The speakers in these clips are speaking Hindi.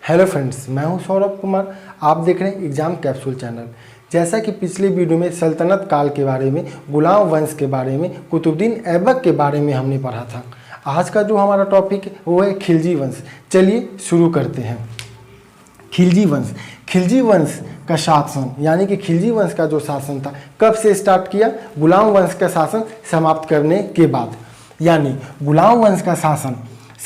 हेलो फ्रेंड्स, मैं हूं सौरभ कुमार। आप देख रहे हैं एग्जाम कैप्सूल चैनल। जैसा कि पिछले वीडियो में सल्तनत काल के बारे में, गुलाम वंश के बारे में, कुतुबुद्दीन ऐबक के बारे में हमने पढ़ा था। आज का जो हमारा टॉपिक है वो है खिलजी वंश। चलिए शुरू करते हैं। खिलजी वंश, खिलजी वंश का शासन यानी कि खिलजी वंश का जो शासन था कब से स्टार्ट किया? गुलाम वंश का शासन समाप्त करने के बाद। यानी गुलाम वंश का शासन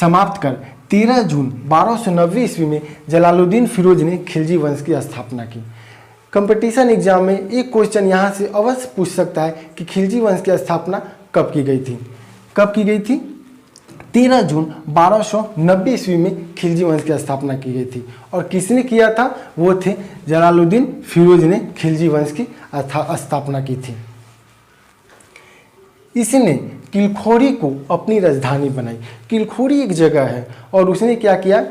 समाप्त कर 13 जून 1290 ईस्वी में जलालुद्दीन फिरोज ने खिलजी वंश की स्थापना की। कंपटीशन एग्जाम में एक क्वेश्चन यहाँ से अवश्य पूछ सकता है कि खिलजी वंश की स्थापना कब की गई थी? कब की गई थी? 13 जून 1290 ईस्वी में खिलजी वंश की स्थापना की गई थी। और किसने किया था? वो थे जलालुद्दीन फिरोज ने खिलजी वंश की स्थापना की थी। इसने किलखोरी को अपनी राजधानी बनाई। किलखोरी एक जगह है और उसने क्या किया?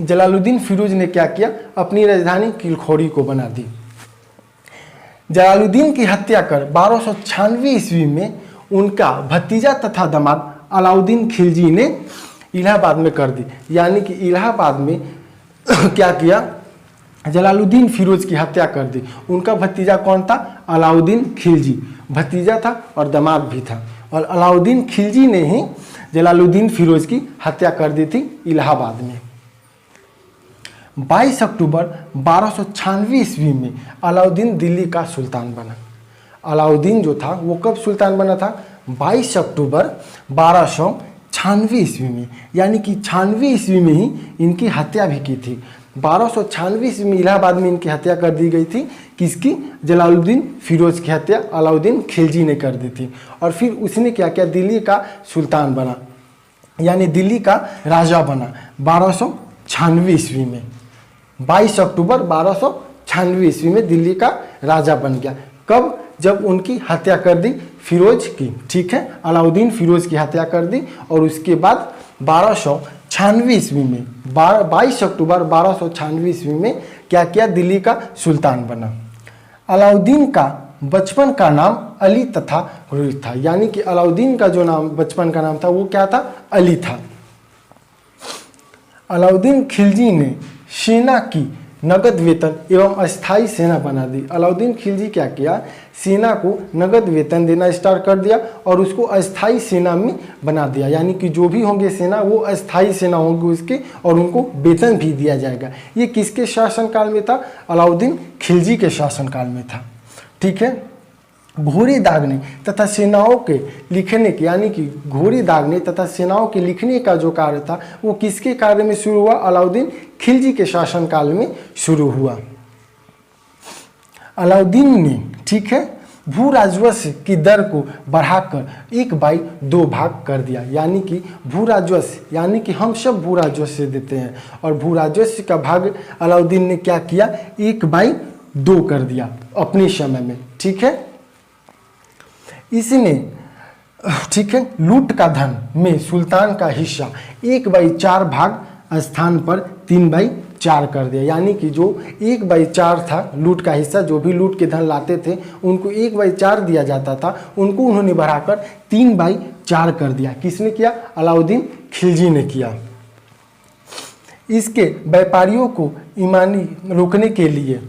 जलालुद्दीन फिरोज ने क्या किया? अपनी राजधानी किलखोरी को बना दी। जलालुद्दीन की हत्या कर 1296 ईस्वी में उनका भतीजा तथा दामाद अलाउद्दीन खिलजी ने इलाहाबाद में कर दी। यानी कि इलाहाबाद में क्या किया? जलालुद्दीन फिरोज की हत्या कर दी। उनका भतीजा कौन था? अलाउद्दीन खिलजी भतीजा था और दामाद भी था। और अलाउद्दीन खिलजी ने ही जलालुद्दीन फिरोज की हत्या कर दी थी इलाहाबाद में। 22 अक्टूबर 1296 ईस्वी में अलाउद्दीन दिल्ली का सुल्तान बना। अलाउद्दीन जो था वो कब सुल्तान बना था? 22 अक्टूबर 1296 ईस्वी में। यानी कि 96 ईस्वी में ही इनकी हत्या भी की थी। 1296 ईस्वी में इलाहाबाद में इनकी हत्या कर दी गई थी। किसकी? जलालुद्दीन फिरोज की हत्या अलाउद्दीन खिलजी ने कर दी थी। और फिर उसने क्या किया? दिल्ली का सुल्तान बना, यानी दिल्ली का राजा बना 1296 ईस्वी में। 22 अक्टूबर 1296 ईस्वी में दिल्ली का राजा बन गया। कब? जब उनकी हत्या कर दी फिरोज की। ठीक है, अलाउद्दीन फिरोज की हत्या कर दी और उसके बाद 1296 ईस्वी में 22 अक्टूबर 1296 ईस्वी में क्या किया? दिल्ली का सुल्तान बना। अलाउद्दीन का बचपन का नाम अली तथा रोहित था। यानी कि अलाउद्दीन का जो नाम बचपन का नाम था वो क्या था? अली था। अलाउद्दीन खिलजी ने सेना की नगद वेतन एवं अस्थाई सेना बना दी। अलाउद्दीन खिलजी क्या किया? सेना को नगद वेतन देना स्टार्ट कर दिया और उसको अस्थाई सेना में बना दिया। यानी कि जो भी होंगे सेना वो अस्थाई सेना होंगे उसके, और उनको वेतन भी दिया जाएगा। ये किसके शासनकाल में था? अलाउद्दीन खिलजी के शासनकाल में था। ठीक है। घोड़े दागने तथा सेनाओं के लिखने के, यानी कि घोड़े दागने तथा सेनाओं के लिखने का जो कार्य था वो किसके कार्य में शुरू हुआ? अलाउद्दीन खिलजी के शासनकाल में शुरू हुआ। अलाउद्दीन ने, ठीक है, भू राजस्व की दर को बढ़ाकर 1/2 भाग कर दिया। यानी कि भू राजस्व, यानी कि हम सब भू राजस्व देते हैं और भू राजस्व का भाग अलाउद्दीन ने क्या किया? 1/2 कर दिया अपने समय में। ठीक है। इसने, ठीक है, लूट का धन में सुल्तान का हिस्सा 1/4 भाग स्थान पर 3/4 कर दिया। यानी कि जो 1/4 था लूट का हिस्सा, जो भी लूट के धन लाते थे उनको 1/4 दिया जाता था, उनको उन्होंने बढ़ाकर 3/4 कर दिया। किसने किया? अलाउद्दीन खिलजी ने किया। इसके व्यापारियों को ईमानी रोकने के लिए,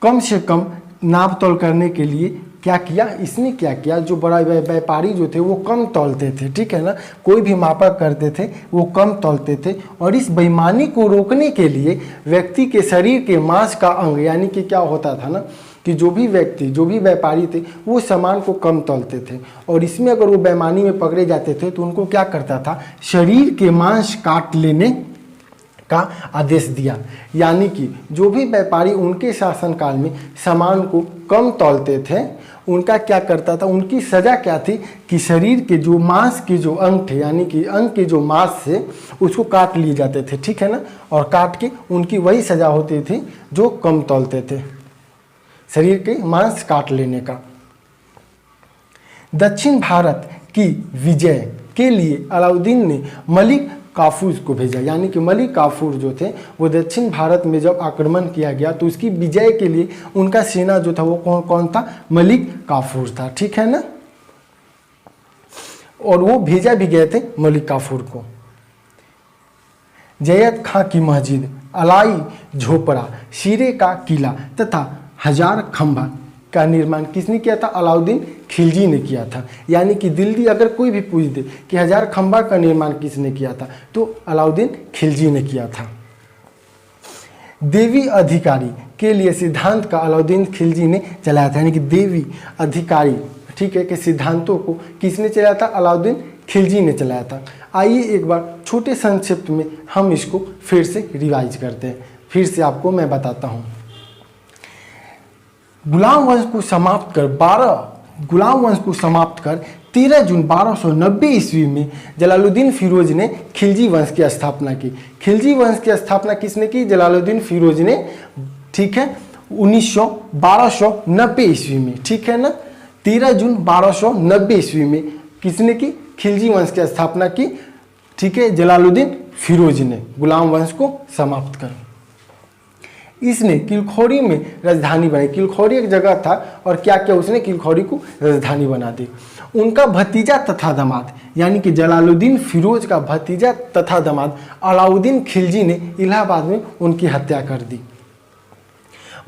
कम से कम नाप तोल करने के लिए क्या किया? इसने क्या किया? जो बड़ा व्यापारी जो थे वो कम तौलते थे। ठीक है ना, कोई भी मापा करते थे वो कम तौलते थे। और इस बेईमानी को रोकने के लिए व्यक्ति के शरीर के मांस का अंग, यानी कि क्या होता था ना कि जो भी व्यक्ति, जो भी व्यापारी थे वो सामान को कम तौलते थे। और इसमें अगर वो बेईमानी में पकड़े जाते थे तो उनको क्या करता था? शरीर के मांस काट लेने का आदेश दिया। यानी कि जो भी व्यापारी उनके शासनकाल में सामान को कम तौलते थे उनका क्या करता था? उनकी सज़ा क्या थी कि शरीर के जो मांस के जो अंग थे, यानी कि अंग के जो मांस से उसको काट लिए जाते थे। ठीक है ना, और काट के उनकी वही सज़ा होती थी जो कम तौलते थे, शरीर के मांस काट लेने का। दक्षिण भारत की विजय के लिए अलाउद्दीन ने मलिक काफूर को भेजा। यानी कि मलिक काफूर जो थे वो दक्षिण भारत में जब आक्रमण किया गया तो उसकी विजय के लिए उनका सेना जो था वो कौन था? मलिक काफूर था। ठीक है ना, और वो भेजा भी गए थे मलिक काफूर को। जयत खां की मस्जिद, अलाई झोपड़ा, शीरे का किला तथा हजार खंभा का निर्माण किसने किया था? अलाउद्दीन खिलजी ने किया था। यानी कि दिल्ली अगर कोई भी पूछ दे कि हजार खंभा का निर्माण किसने किया था, तो अलाउद्दीन खिलजी ने किया था। देवी अधिकारी के लिए सिद्धांत का अलाउद्दीन खिलजी ने चलाया था। यानी कि देवी अधिकारी, ठीक है, कि सिद्धांतों को किसने चलाया था? अलाउद्दीन खिलजी ने चलाया था। आइए एक बार छोटे संक्षिप्त में हम इसको फिर से रिवाइज करते हैं। फिर से आपको मैं बताता हूँ। गुलाम वंश को समाप्त कर 13 जून 1290 ईस्वी में जलालुद्दीन फिरोज ने खिलजी वंश की स्थापना की। खिलजी वंश की स्थापना किसने की? जलालुद्दीन फिरोज ने, ठीक है, 1290 ईस्वी में, ठीक है ना। 13 जून 1290 ईस्वी में किसने की? खिलजी वंश की स्थापना की, ठीक है, जलालुद्दीन फिरोज ने गुलाम वंश को समाप्त कर। इसने किलखौरी में राजधानी बनाई। किलखौरी एक जगह था और क्या किया उसने? किलखौरी को राजधानी बना दी। उनका भतीजा तथा दामाद, यानी कि जलालुद्दीन फिरोज का भतीजा तथा दामाद अलाउद्दीन खिलजी ने इलाहाबाद में उनकी हत्या कर दी।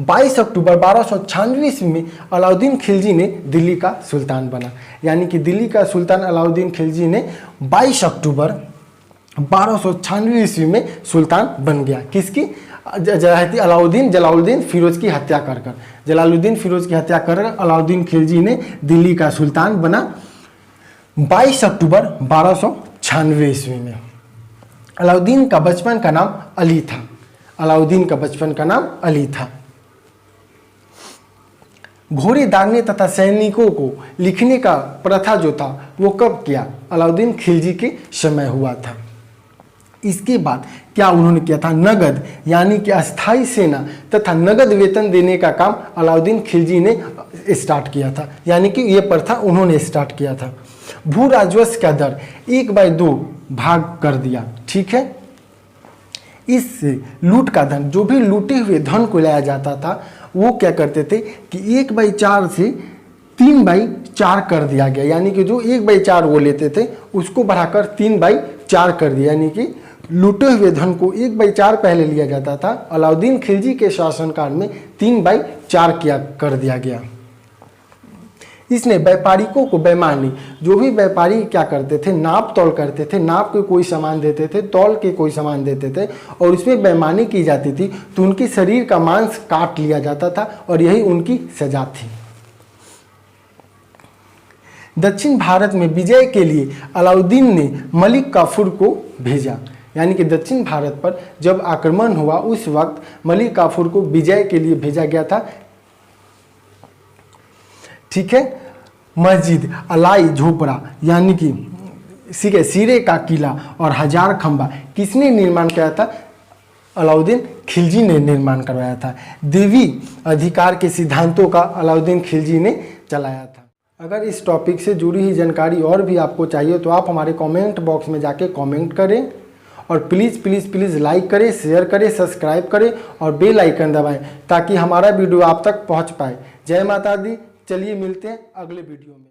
22 अक्टूबर 1296 ईस्वी में अलाउद्दीन खिलजी ने दिल्ली का सुल्तान बना। यानी कि दिल्ली का सुल्तान अलाउद्दीन खिलजी ने 22 अक्टूबर 1296 ईस्वी में सुल्तान बन गया। किसकी? जलालुद्दीन फिरोज की हत्या कर जलालुद्दीन फिरोज की हत्या कर अलाउद्दीन खिलजी ने दिल्ली का सुल्तान बना 22 अक्टूबर 1296 ईस्वी में। अलाउद्दीन का बचपन का नाम अली था। अलाउद्दीन का बचपन का नाम अली था। घोड़े दागने तथा सैनिकों को लिखने का प्रथा जो था वो कब किया? अलाउद्दीन खिलजी के समय हुआ था। इसके बाद क्या उन्होंने किया था? नगद, यानी कि अस्थाई सेना तथा नगद वेतन देने का काम अलाउद्दीन खिलजी ने स्टार्ट किया था। यानी कि ये प्रथा उन्होंने स्टार्ट किया था। भू राजस्व का दर 1/2 भाग कर दिया, ठीक है। इससे लूट का धन, जो भी लूटे हुए धन को लाया जाता था, वो क्या करते थे कि 1/4 से 3/4 कर दिया गया। यानी कि जो 1/4 वो लेते थे उसको बढ़ाकर 3/4 कर दिया। यानी कि लूटे हुए धन को 1/4 पहले लिया जाता था, अलाउद्दीन खिलजी के शासनकाल में 3/4 कर दिया गया। इसने व्यापारिकों को बेईमानी, जो भी व्यापारी क्या करते थे, नाप तौल करते थे, नाप के कोई सामान देते थे, तौल के कोई सामान देते थे और उसमें बेईमानी की जाती थी तो उनके शरीर का मांस काट लिया जाता था और यही उनकी सजा थी। दक्षिण भारत में विजय के लिए अलाउद्दीन ने मलिक काफूर को भेजा। यानी कि दक्षिण भारत पर जब आक्रमण हुआ उस वक्त मलिक काफूर को विजय के लिए भेजा गया था, ठीक है। मस्जिद, अलाई झोपड़ा, यानी कि शीरे का किला और हजार खंभा किसने निर्माण किया था? अलाउद्दीन खिलजी ने निर्माण करवाया था। देवी अधिकार के सिद्धांतों का अलाउद्दीन खिलजी ने चलाया था। अगर इस टॉपिक से जुड़ी हुई जानकारी और भी आपको चाहिए तो आप हमारे कमेंट बॉक्स में जाके कमेंट करें और प्लीज़ प्लीज़ प्लीज़ लाइक करें, शेयर करें, सब्सक्राइब करें और बेल आइकन दबाएं ताकि हमारा वीडियो आप तक पहुंच पाए। जय माता दी। चलिए मिलते हैं अगले वीडियो में।